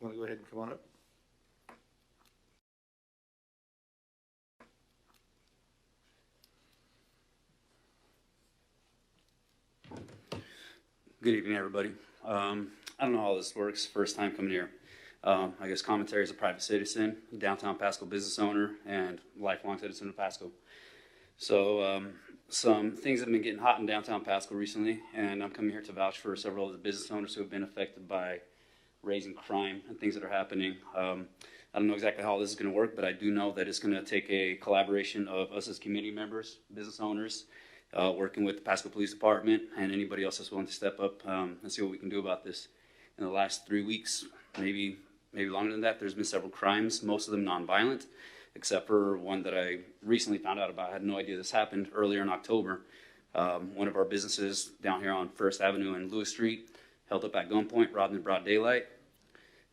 Want to go ahead and come on up? Good evening, everybody. I don't know how this works. First time coming here. I guess commentary as a private citizen, downtown Pasco business owner, and lifelong citizen of Pasco. So some things have been getting hot in downtown Pasco recently, and I'm coming here to vouch for several of the business owners who have been affected by raising crime and things that are happening. I don't know exactly how this is going to work, but I do know that it's going to take a collaboration of us as community members, business owners, working with the Pasco Police Department and anybody else that's willing to step up and see what we can do about this. In the last 3 weeks, maybe longer than that, there's been several crimes, most of them nonviolent, except for one that I recently found out about. I had no idea this happened earlier in October. One of our businesses down here on First Avenue and Lewis Street held up at gunpoint, robbed in broad daylight.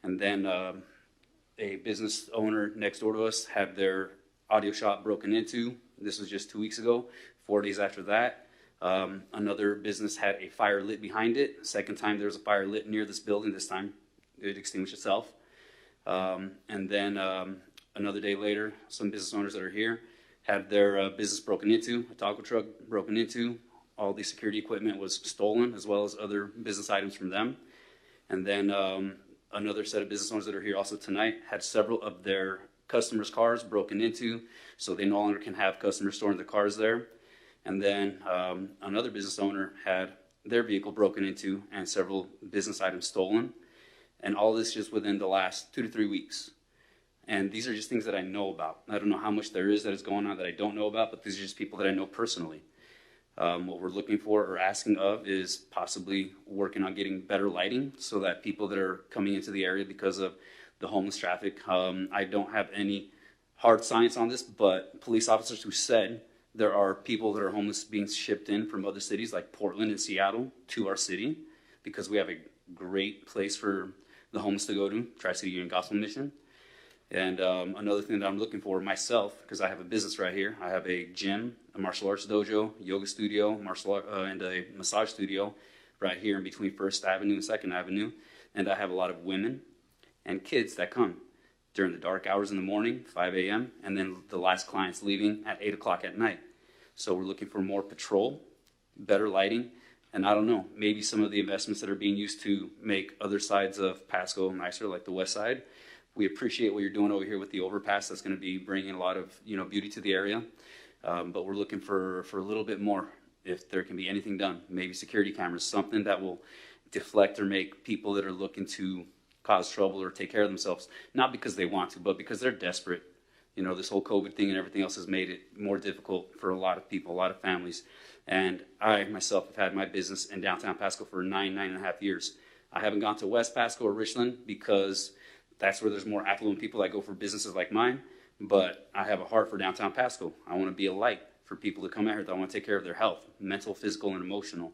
And then a business owner next door to us had their audio shop broken into. This was just 2 weeks ago. 4 days after that, another business had a fire lit behind it. Second time there was a fire lit near this building. This time it extinguished itself. And then another day later, some business owners that are here had their business broken into, a taco truck broken into. All the security equipment was stolen, as well as other business items from them. And then another set of business owners that are here also tonight had several of their customers' cars broken into, so they no longer can have customers storing their cars there. And then another business owner had their vehicle broken into and several business items stolen. And all this just within the last 2 to 3 weeks. And these are just things that I know about. I don't know how much there is that is going on that I don't know about, but these are just people that I know personally. What we're looking for or asking of is possibly working on getting better lighting so that people that are coming into the area because of the homeless traffic, I don't have any hard science on this, but police officers who said there are people that are homeless being shipped in from other cities like Portland and Seattle to our city because we have a great place for the homeless to go to, Tri-City Union Gospel Mission. And another thing that I'm looking for myself, because I have a business right here, I have a gym, a martial arts dojo, yoga studio, and a massage studio right here in between First Avenue and Second Avenue. And I have a lot of women and kids that come during the dark hours in the morning, 5 a.m., and then the last client's leaving at 8 o'clock at night. So we're looking for more patrol, better lighting, and I don't know, maybe some of the investments that are being used to make other sides of Pasco nicer, like the west side. We appreciate what you're doing over here with the overpass. That's going to be bringing a lot of beauty to the area. But we're looking for a little bit more, if there can be anything done. Maybe security cameras, something that will deflect or make people that are looking to cause trouble or take care of themselves, not because they want to, but because they're desperate. This whole COVID thing and everything else has made it more difficult for a lot of people, a lot of families. And I myself have had my business in downtown Pasco for 9.5 years. I haven't gone to West Pasco or Richland because that's where there's more affluent people that go for businesses like mine. But I have a heart for downtown Pasco. I want to be a light for people to come out here that want to take care of their health, mental, physical, and emotional.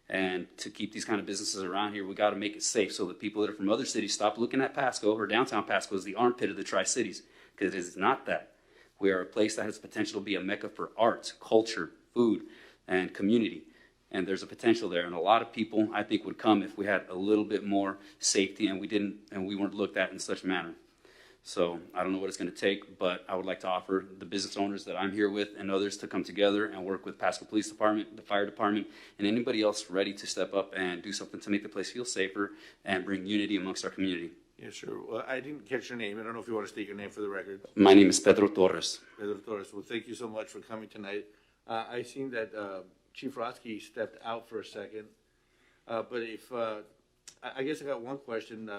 And to keep these kind of businesses around here, we got to make it safe so that people that are from other cities stop looking at Pasco or downtown Pasco as the armpit of the Tri-Cities, because it is not that. We are a place that has potential to be a mecca for art, culture, food, and community. And there's a potential there. And a lot of people, I think, would come if we had a little bit more safety and we weren't looked at in such a manner. So I don't know what it's going to take, but I would like to offer the business owners that I'm here with and others to come together and work with Pasco Police Department, the fire department, and anybody else ready to step up and do something to make the place feel safer and bring unity amongst our community. Yeah, sure. Well, I didn't catch your name. I don't know if you want to state your name for the record. My name is Pedro Torres. Pedro Torres. Well, thank you so much for coming tonight. I seen that Chief Rotsky stepped out for a second, but if I guess I got one question.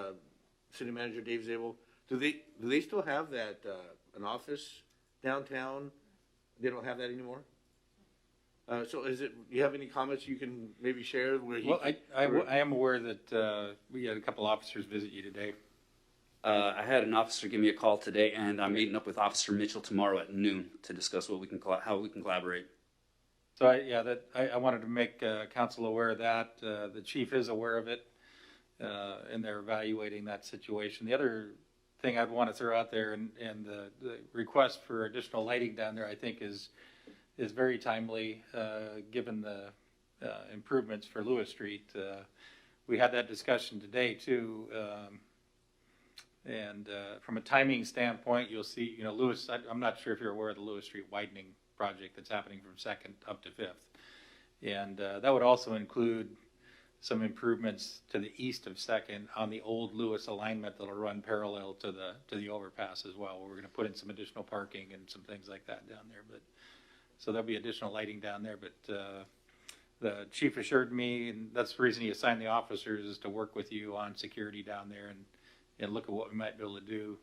City Manager Dave Zabel, do they still have that an office downtown? They don't have that anymore. So is it? Do you have any comments you can maybe share? Well, I am aware that we had a couple officers visit you today. I had an officer give me a call today, and I'm meeting up with Officer Mitchell tomorrow at noon to discuss how we can collaborate. So I wanted to make council aware of that. The chief is aware of it, and they're evaluating that situation. The other thing I'd want to throw out there, and the request for additional lighting down there, I think is very timely, given the improvements for Lewis Street. We had that discussion today too. And from a timing standpoint, you'll see, you know, Lewis, I'm not sure if you're aware of the Lewis Street widening project that's happening from 2nd up to 5th. And that would also include some improvements to the east of 2nd on the old Lewis alignment that'll run parallel to the overpass as well, where we're going to put in some additional parking and some things like that down there. But so there'll be additional lighting down there. But the chief assured me, and that's the reason he assigned the officers, is to work with you on security down there and look at what we might be able to do.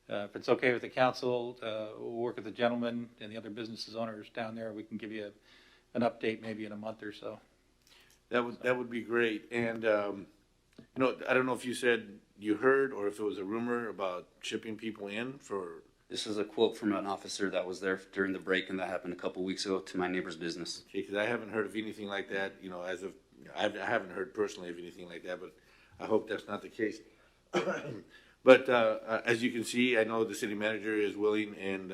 If it's okay with the council, we'll work with the gentleman and the other businesses owners down there. We can give you an update maybe in a month or so. That would be great. And you know, I don't know if you said you heard or if it was a rumor about shipping people in for. This is a quote from an officer that was there during the break, and that happened a couple weeks ago to my neighbor's business. Okay, because I haven't heard of anything like that. You know, as of I haven't heard personally of anything like that, but I hope that's not the case. But as you can see, I know the city manager is willing and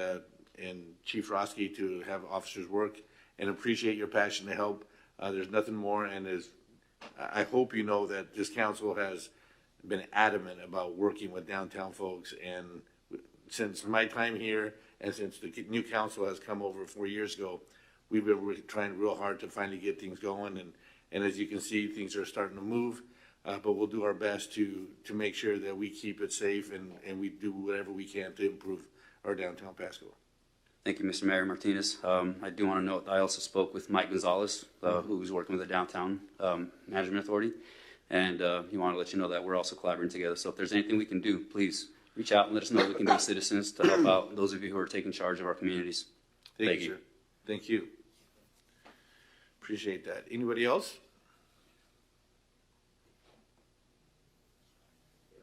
Chief Roski to have officers work, and appreciate your passion to help. There's nothing more, and I hope you know that this council has been adamant about working with downtown folks, and since my time here and since the new council has come over 4 years ago, we've been trying real hard to finally get things going, and as you can see, things are starting to move, but we'll do our best to make sure that we keep it safe and we do whatever we can to improve our downtown Pasco. Thank you, Mr. Mayor Martinez. I do want to note I also spoke with Mike Gonzalez, who's working with the Downtown Management Authority, and he wanted to let you know that we're also collaborating together. So if there's anything we can do, please reach out and let us know what we can do as citizens to help out those of you who are taking charge of our communities. Thank you, sir. Thank you. Appreciate that. Anybody else?